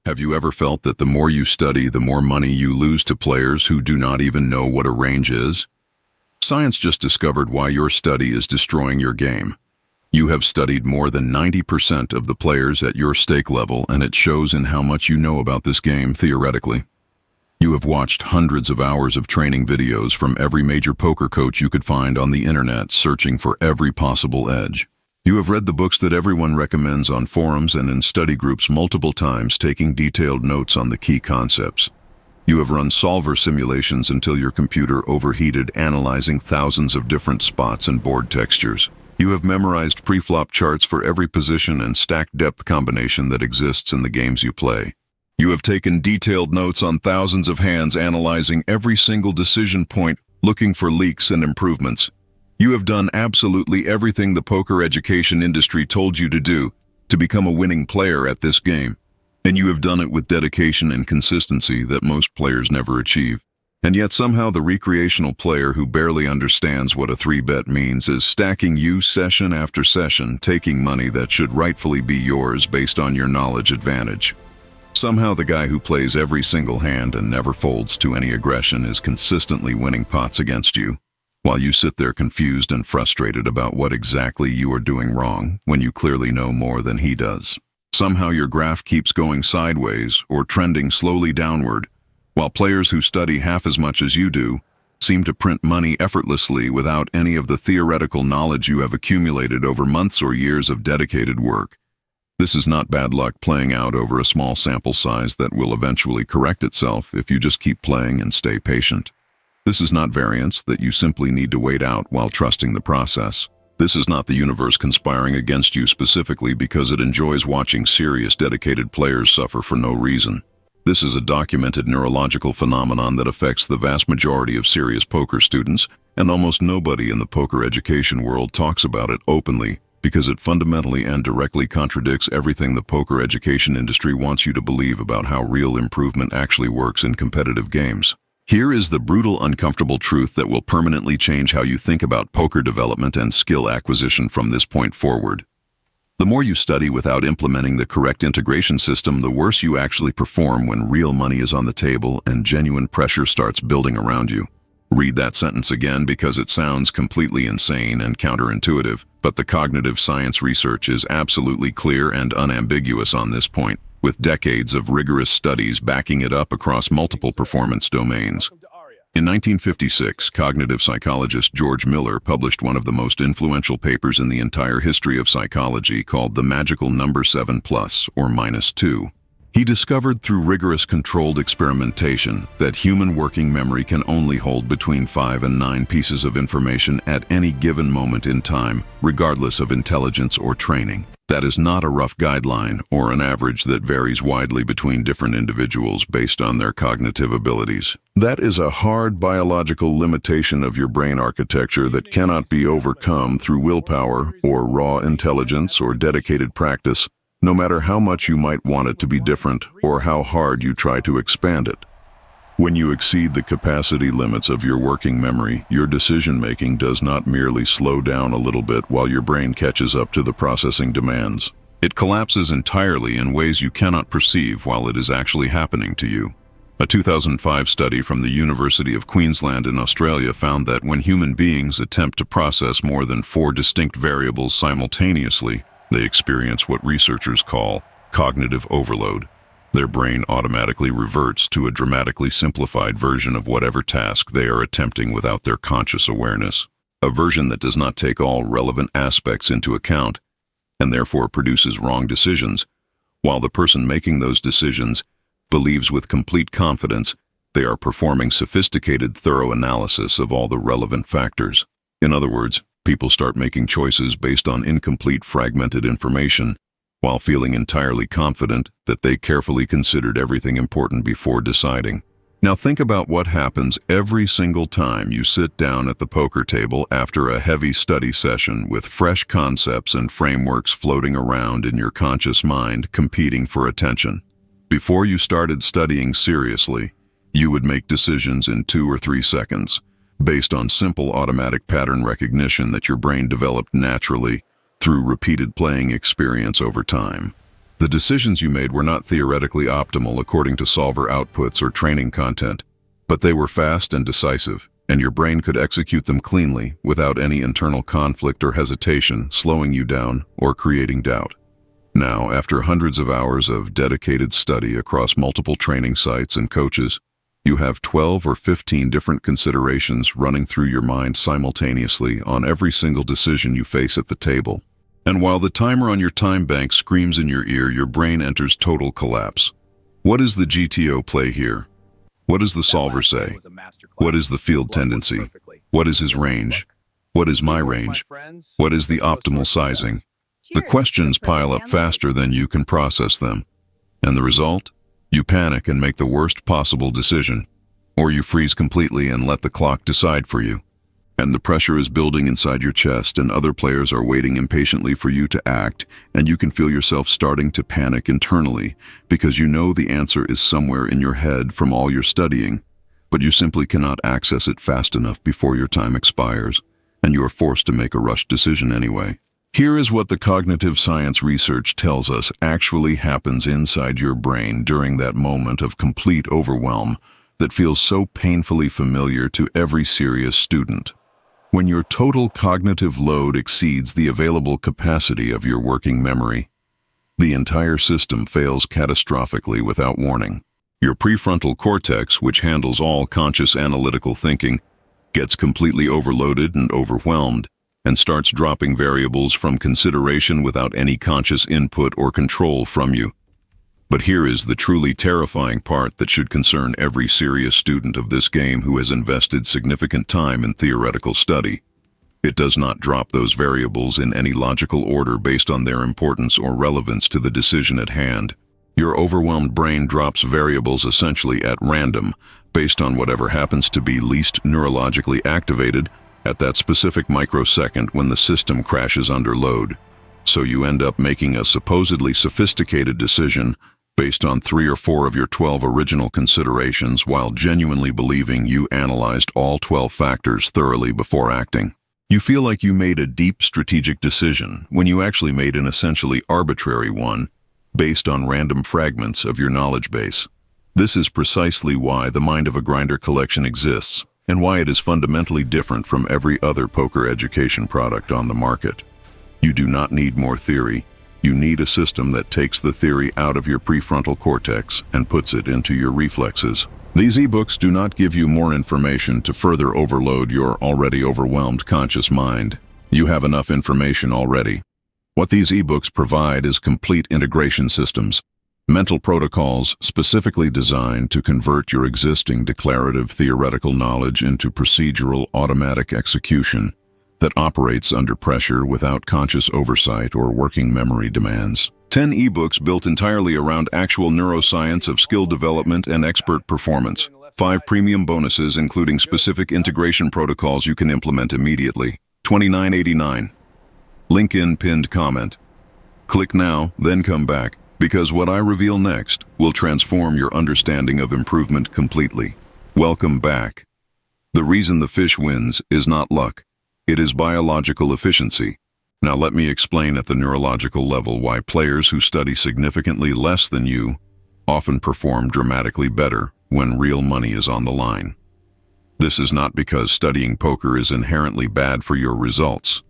Have you ever felt that the more you study, the more money you lose to players who do not even know what a range is? Science just discovered why your study is destroying your game. You have studied more than 90% of the players at your stake level, and it shows in how much you know about this game theoretically. You have watched hundreds of hours of training videos from every major poker coach you could find on the internet, searching for every possible edge. You have read the books that everyone recommends on forums and in study groups multiple times, taking detailed notes on the key concepts. You have run solver simulations until your computer overheated, analyzing thousands of different spots and board textures. You have memorized preflop charts for every position and stack depth combination that exists in the games you play. You have taken detailed notes on thousands of hands, analyzing every single decision point, looking for leaks and improvements. You have done absolutely everything the poker education industry told you to do to become a winning player at this game. And you have done it with dedication and consistency that most players never achieve. And yet somehow the recreational player who barely understands what a 3-bet means is stacking you session after session, taking money that should rightfully be yours based on your knowledge advantage. Somehow the guy who plays every single hand and never folds to any aggression is consistently winning pots against you, while you sit there confused and frustrated about what exactly you are doing wrong when you clearly know more than he does. Somehow your graph keeps going sideways or trending slowly downward, while players who study half as much as you do seem to print money effortlessly without any of the theoretical knowledge you have accumulated over months or years of dedicated work. This is not bad luck playing out over a small sample size that will eventually correct itself if you just keep playing and stay patient. This is not variance that you simply need to wait out while trusting the process. This is not the universe conspiring against you specifically because it enjoys watching serious, dedicated players suffer for no reason. This is a documented neurological phenomenon that affects the vast majority of serious poker students, and almost nobody in the poker education world talks about it openly because it fundamentally and directly contradicts everything the poker education industry wants you to believe about how real improvement actually works in competitive games. Here is the brutal, uncomfortable truth that will permanently change how you think about poker development and skill acquisition from this point forward. The more you study without implementing the correct integration system, the worse you actually perform when real money is on the table and genuine pressure starts building around you. Read that sentence again because it sounds completely insane and counterintuitive, but the cognitive science research is absolutely clear and unambiguous on this point, with decades of rigorous studies backing it up across multiple performance domains. In 1956, cognitive psychologist George Miller published one of the most influential papers in the entire history of psychology called The Magical Number 7 Plus, or -2. He discovered through rigorous controlled experimentation that human working memory can only hold between 5 and 9 pieces of information at any given moment in time, regardless of intelligence or training. That is not a rough guideline or an average that varies widely between different individuals based on their cognitive abilities. That is a hard biological limitation of your brain architecture that cannot be overcome through willpower or raw intelligence or dedicated practice, no matter how much you might want it to be different or how hard you try to expand it. When you exceed the capacity limits of your working memory, your decision-making does not merely slow down a little bit while your brain catches up to the processing demands. It collapses entirely in ways you cannot perceive while it is actually happening to you. A 2005 study from the University of Queensland in Australia found that when human beings attempt to process more than 4 distinct variables simultaneously, they experience what researchers call cognitive overload. Their brain automatically reverts to a dramatically simplified version of whatever task they are attempting without their conscious awareness, a version that does not take all relevant aspects into account and therefore produces wrong decisions, while the person making those decisions believes with complete confidence they are performing sophisticated, thorough analysis of all the relevant factors. In other words, people start making choices based on incomplete, fragmented information, while feeling entirely confident that they carefully considered everything important before deciding. Now think about what happens every single time you sit down at the poker table after a heavy study session with fresh concepts and frameworks floating around in your conscious mind, competing for attention. Before you started studying seriously, you would make decisions in 2 or 3 seconds, based on simple automatic pattern recognition that your brain developed naturally through repeated playing experience over time. The decisions you made were not theoretically optimal according to solver outputs or training content, but they were fast and decisive, and your brain could execute them cleanly without any internal conflict or hesitation slowing you down or creating doubt. Now, after hundreds of hours of dedicated study across multiple training sites and coaches, you have 12 or 15 different considerations running through your mind simultaneously on every single decision you face at the table. And while the timer on your time bank screams in your ear, your brain enters total collapse. What is the GTO play here? What does the solver say? What is the field tendency? What is his range? What is my range? What is the optimal sizing? The questions pile up faster than you can process them. And the result? You panic and make the worst possible decision. Or you freeze completely and let the clock decide for you. And the pressure is building inside your chest, and other players are waiting impatiently for you to act, and you can feel yourself starting to panic internally because you know the answer is somewhere in your head from all your studying, but you simply cannot access it fast enough before your time expires, and you are forced to make a rushed decision anyway. Here is what the cognitive science research tells us actually happens inside your brain during that moment of complete overwhelm that feels so painfully familiar to every serious student. When your total cognitive load exceeds the available capacity of your working memory, the entire system fails catastrophically without warning. Your prefrontal cortex, which handles all conscious analytical thinking, gets completely overloaded and overwhelmed, and starts dropping variables from consideration without any conscious input or control from you. But here is the truly terrifying part that should concern every serious student of this game who has invested significant time in theoretical study. It does not drop those variables in any logical order based on their importance or relevance to the decision at hand. Your overwhelmed brain drops variables essentially at random, based on whatever happens to be least neurologically activated at that specific microsecond when the system crashes under load. So you end up making a supposedly sophisticated decision based on 3 or 4 of your 12 original considerations while genuinely believing you analyzed all 12 factors thoroughly before acting. You feel like you made a deep strategic decision when you actually made an essentially arbitrary one based on random fragments of your knowledge base. This is precisely why the Mind of a Grinder collection exists, and why it is fundamentally different from every other poker education product on the market. You do not need more theory. You need a system that takes the theory out of your prefrontal cortex and puts it into your reflexes. These ebooks do not give you more information to further overload your already overwhelmed conscious mind. You have enough information already. What these ebooks provide is complete integration systems, mental protocols specifically designed to convert your existing declarative theoretical knowledge into procedural automatic execution that operates under pressure without conscious oversight or working memory demands. 10 ebooks built entirely around actual neuroscience of skill development and expert performance. 5 premium bonuses including specific integration protocols you can implement immediately. $29.89. Link in pinned comment. Click now, then come back, because what I reveal next will transform your understanding of improvement completely. Welcome back. The reason the fish wins is not luck. It is biological efficiency. Now let me explain at the neurological level why players who study significantly less than you often perform dramatically better when real money is on the line. This is not because studying poker is inherently bad for your results.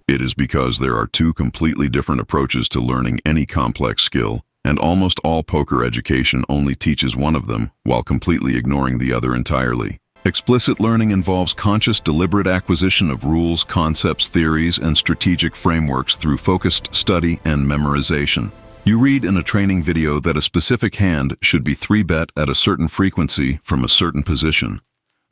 It is because there are 2 completely different approaches to learning any complex skill, and almost all poker education only teaches one of them while completely ignoring the other entirely. Explicit learning involves conscious, deliberate acquisition of rules, concepts, theories, and strategic frameworks through focused study and memorization. You read in a training video that a specific hand should be 3-bet at a certain frequency from a certain position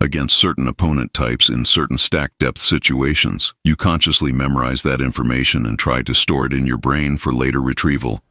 against certain opponent types in certain stack depth situations. You consciously memorize that information and try to store it in your brain for later retrieval.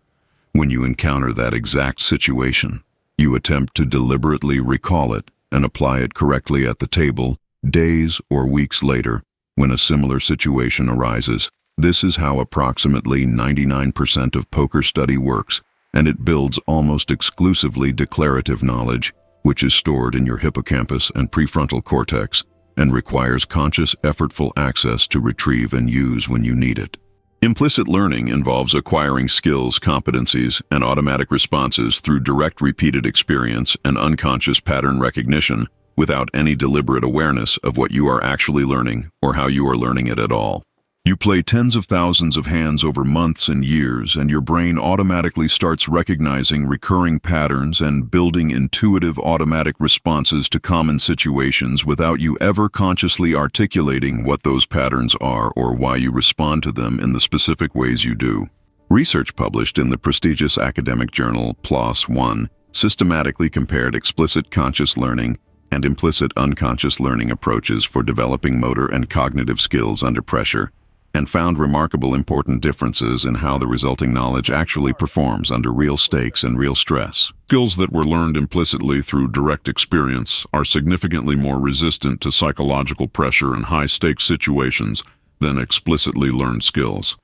When you encounter that exact situation, you attempt to deliberately recall it and apply it correctly at the table days or weeks later when a similar situation arises. This is how approximately 99% of poker study works, and it builds almost exclusively declarative knowledge, which is stored in your hippocampus and prefrontal cortex and requires conscious, effortful access to retrieve and use when you need it. Implicit learning involves acquiring skills, competencies, and automatic responses through direct repeated experience and unconscious pattern recognition without any deliberate awareness of what you are actually learning or how you are learning it at all. You play tens of thousands of hands over months and years, and your brain automatically starts recognizing recurring patterns and building intuitive automatic responses to common situations without you ever consciously articulating what those patterns are or why you respond to them in the specific ways you do. Research published in the prestigious academic journal PLOS One systematically compared explicit conscious learning and implicit unconscious learning approaches for developing motor and cognitive skills under pressure, and found remarkable important differences in how the resulting knowledge actually performs under real stakes and real stress. Skills that were learned implicitly through direct experience are significantly more resistant to psychological pressure in high-stakes situations than explicitly learned skills.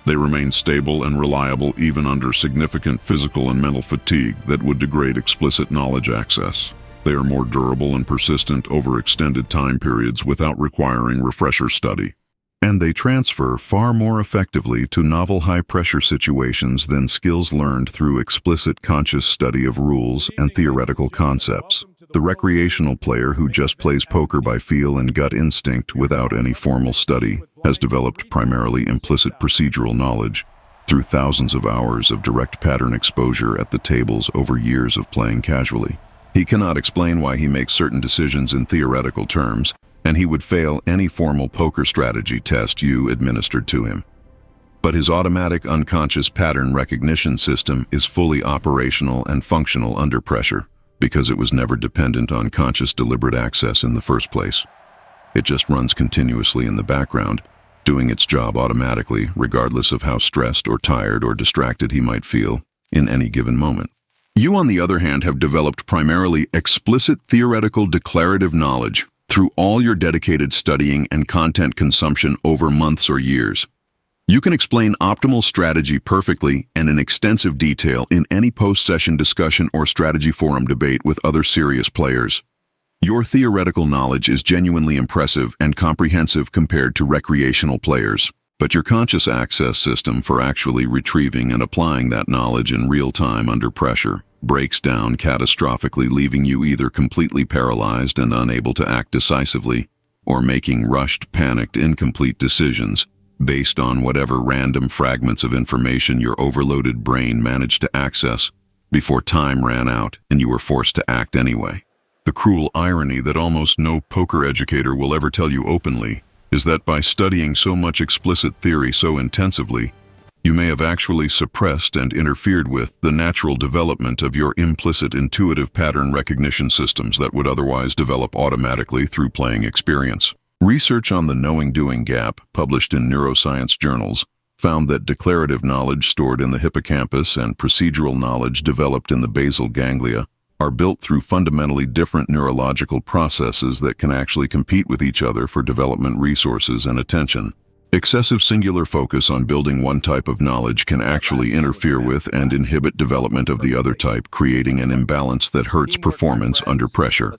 They remain stable and reliable even under significant physical and mental fatigue that would degrade explicit knowledge access. They are more durable and persistent over extended time periods without requiring refresher study. And they transfer far more effectively to novel high-pressure situations than skills learned through explicit conscious study of rules and theoretical concepts. The recreational player who just plays poker by feel and gut instinct without any formal study has developed primarily implicit procedural knowledge through thousands of hours of direct pattern exposure at the tables over years of playing casually. He cannot explain why he makes certain decisions in theoretical terms, and he would fail any formal poker strategy test you administered to him. But his automatic unconscious pattern recognition system is fully operational and functional under pressure because it was never dependent on conscious deliberate access in the first place. It just runs continuously in the background, doing its job automatically regardless of how stressed or tired or distracted he might feel in any given moment. You, on the other hand, have developed primarily explicit theoretical declarative knowledge through all your dedicated studying and content consumption over months or years. You can explain optimal strategy perfectly and in extensive detail in any post-session discussion or strategy forum debate with other serious players. Your theoretical knowledge is genuinely impressive and comprehensive compared to recreational players, but your conscious access system for actually retrieving and applying that knowledge in real time under pressure breaks down catastrophically, leaving you either completely paralyzed and unable to act decisively, or making rushed, panicked, incomplete decisions based on whatever random fragments of information your overloaded brain managed to access before time ran out and you were forced to act anyway. The cruel irony that almost no poker educator will ever tell you openly is that by studying so much explicit theory so intensively, you may have actually suppressed and interfered with the natural development of your implicit intuitive pattern recognition systems that would otherwise develop automatically through playing experience. Research on the knowing-doing gap, published in neuroscience journals, found that declarative knowledge stored in the hippocampus and procedural knowledge developed in the basal ganglia are built through fundamentally different neurological processes that can actually compete with each other for development resources and attention. Excessive singular focus on building one type of knowledge can actually interfere with and inhibit development of the other type, creating an imbalance that hurts performance under pressure.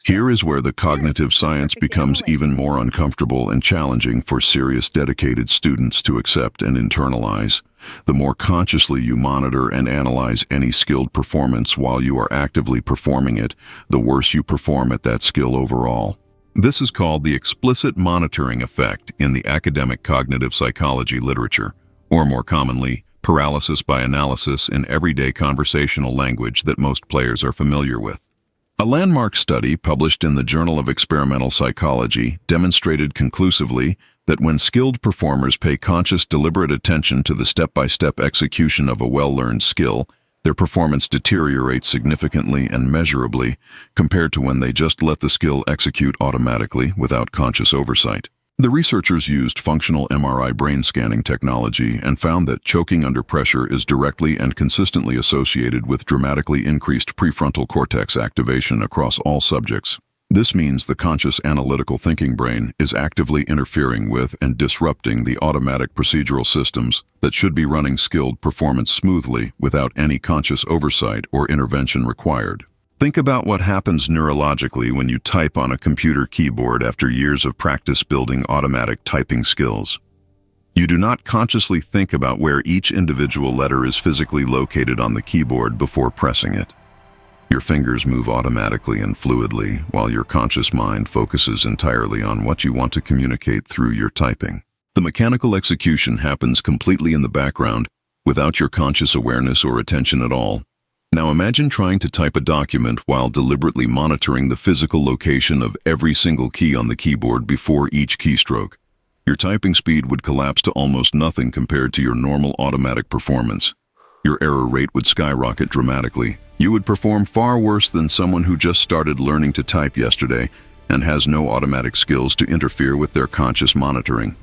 Here is where the cognitive science becomes even more uncomfortable and challenging for serious, dedicated students to accept and internalize. The more consciously you monitor and analyze any skilled performance while you are actively performing it, the worse you perform at that skill overall. This is called the explicit monitoring effect in the academic cognitive psychology literature, or more commonly, paralysis by analysis in everyday conversational language that most players are familiar with. A landmark study published in the Journal of Experimental Psychology demonstrated conclusively that when skilled performers pay conscious, deliberate attention to the step-by-step execution of a well-learned skill, their performance deteriorates significantly and measurably compared to when they just let the skill execute automatically without conscious oversight. The researchers used functional MRI brain scanning technology and found that choking under pressure is directly and consistently associated with dramatically increased prefrontal cortex activation across all subjects. This means the conscious analytical thinking brain is actively interfering with and disrupting the automatic procedural systems that should be running skilled performance smoothly without any conscious oversight or intervention required. Think about what happens neurologically when you type on a computer keyboard after years of practice building automatic typing skills. You do not consciously think about where each individual letter is physically located on the keyboard before pressing it. Your fingers move automatically and fluidly, while your conscious mind focuses entirely on what you want to communicate through your typing. The mechanical execution happens completely in the background, without your conscious awareness or attention at all. Now imagine trying to type a document while deliberately monitoring the physical location of every single key on the keyboard before each keystroke. Your typing speed would collapse to almost nothing compared to your normal automatic performance. Your error rate would skyrocket dramatically. You would perform far worse than someone who just started learning to type yesterday and has no automatic skills to interfere with their conscious monitoring.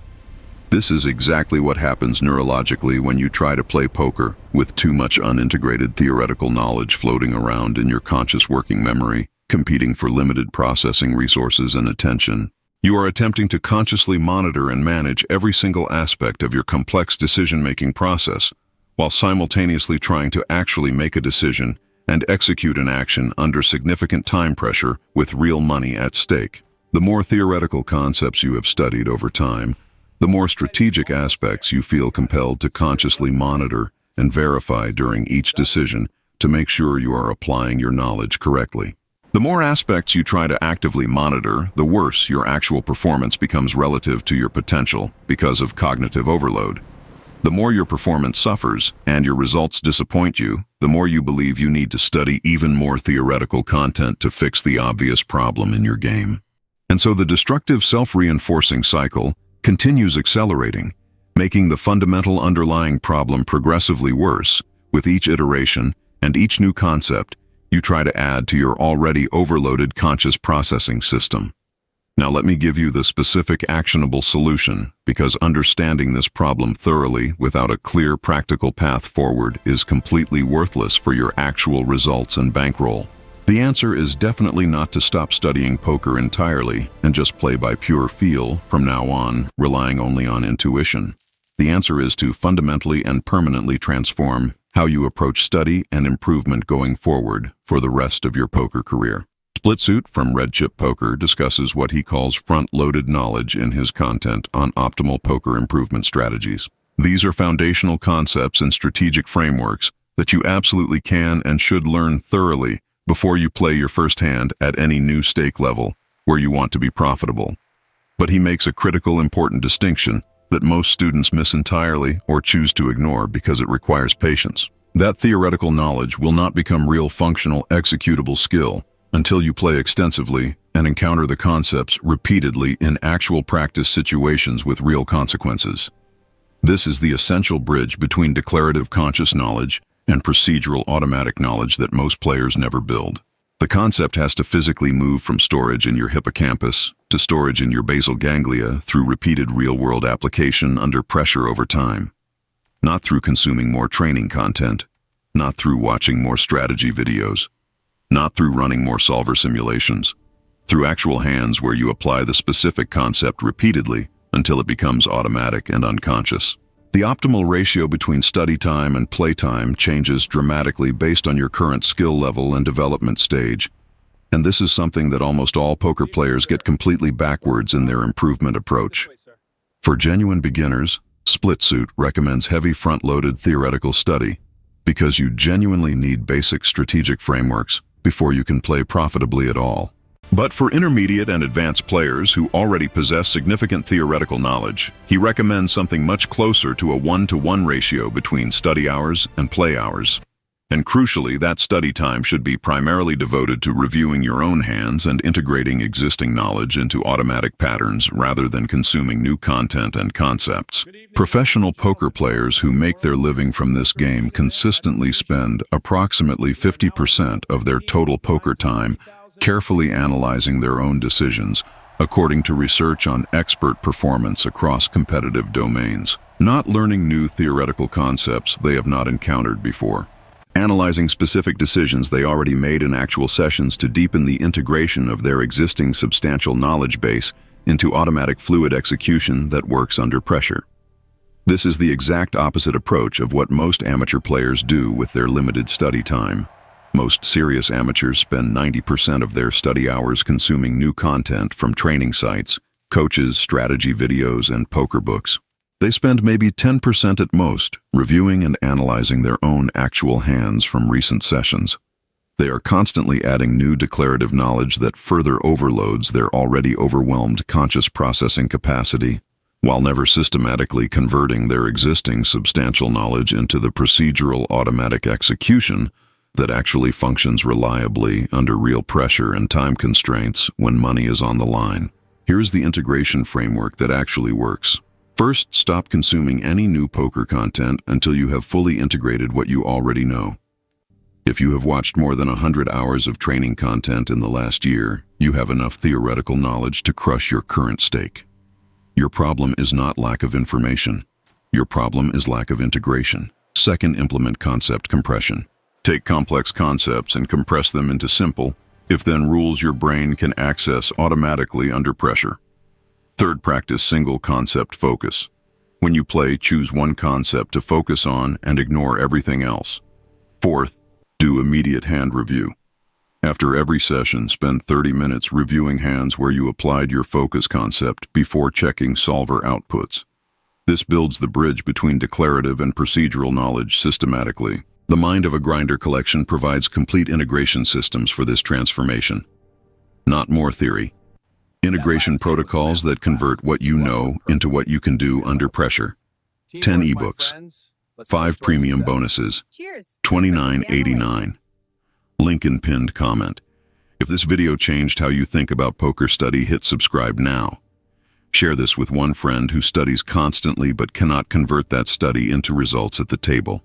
This is exactly what happens neurologically when you try to play poker with too much unintegrated theoretical knowledge floating around in your conscious working memory, competing for limited processing resources and attention. You are attempting to consciously monitor and manage every single aspect of your complex decision-making process, while simultaneously trying to actually make a decision and execute an action under significant time pressure with real money at stake. The more theoretical concepts you have studied over time, the more strategic aspects you feel compelled to consciously monitor and verify during each decision to make sure you are applying your knowledge correctly. The more aspects you try to actively monitor, the worse your actual performance becomes relative to your potential because of cognitive overload. The more your performance suffers and your results disappoint you, the more you believe you need to study even more theoretical content to fix the obvious problem in your game. And so the destructive self-reinforcing cycle continues accelerating, making the fundamental underlying problem progressively worse with each iteration and each new concept you try to add to your already overloaded conscious processing system. Now let me give you the specific actionable solution, because understanding this problem thoroughly without a clear practical path forward is completely worthless for your actual results and bankroll. The answer is definitely not to stop studying poker entirely and just play by pure feel from now on, relying only on intuition. The answer is to fundamentally and permanently transform how you approach study and improvement going forward for the rest of your poker career. Split from Red Chip Poker discusses what he calls front-loaded knowledge in his content on optimal poker improvement strategies. These are foundational concepts and strategic frameworks that you absolutely can and should learn thoroughly before you play your first hand at any new stake level where you want to be profitable. But he makes a critical, important distinction that most students miss entirely or choose to ignore because it requires patience. That theoretical knowledge will not become real functional, executable skill until you play extensively and encounter the concepts repeatedly in actual practice situations with real consequences. This is the essential bridge between declarative conscious knowledge and procedural automatic knowledge that most players never build. The concept has to physically move from storage in your hippocampus to storage in your basal ganglia through repeated real-world application under pressure over time. Not through consuming more training content, not through watching more strategy videos, not through running more solver simulations, through actual hands where you apply the specific concept repeatedly until it becomes automatic and unconscious. The optimal ratio between study time and playtime changes dramatically based on your current skill level and development stage, and this is something that almost all poker players get completely backwards in their improvement approach. For genuine beginners, Split recommends heavy front-loaded theoretical study because you genuinely need basic strategic frameworks before you can play profitably at all. But for intermediate and advanced players who already possess significant theoretical knowledge, he recommends something much closer to a 1-to-1 ratio between study hours and play hours. And crucially, that study time should be primarily devoted to reviewing your own hands and integrating existing knowledge into automatic patterns rather than consuming new content and concepts. Professional poker players who make their living from this game consistently spend approximately 50% of their total poker time carefully analyzing their own decisions, according to research on expert performance across competitive domains. Not learning new theoretical concepts they have not encountered before. Analyzing specific decisions they already made in actual sessions to deepen the integration of their existing substantial knowledge base into automatic fluid execution that works under pressure. This is the exact opposite approach of what most amateur players do with their limited study time. Most serious amateurs spend 90% of their study hours consuming new content from training sites, coaches, strategy videos, and poker books. They spend maybe 10% at most reviewing and analyzing their own actual hands from recent sessions. They are constantly adding new declarative knowledge that further overloads their already overwhelmed conscious processing capacity, while never systematically converting their existing substantial knowledge into the procedural automatic execution that actually functions reliably under real pressure and time constraints when money is on the line. Here's the integration framework that actually works. First, stop consuming any new poker content until you have fully integrated what you already know. If you have watched more than 100 hours of training content in the last year, you have enough theoretical knowledge to crush your current stake. Your problem is not lack of information. Your problem is lack of integration. Second, implement concept compression. Take complex concepts and compress them into simple, if-then rules your brain can access automatically under pressure. Third, practice single concept focus. When you play, choose one concept to focus on and ignore everything else. Fourth, do immediate hand review. After every session, spend 30 minutes reviewing hands where you applied your focus concept before checking solver outputs. This builds the bridge between declarative and procedural knowledge systematically. The Mind of a Grinder collection provides complete integration systems for this transformation. Not more theory. Integration protocols that convert what you know into what you can do under pressure. 10 ebooks. 5 premium bonuses. $29.89. Link in pinned comment. If this video changed how you think about poker study, hit subscribe now. Share this with one friend who studies constantly but cannot convert that study into results at the table.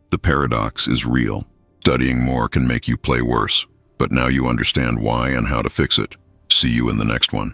The paradox is real. Studying more can make you play worse, but now you understand why and how to fix it. See you in the next one.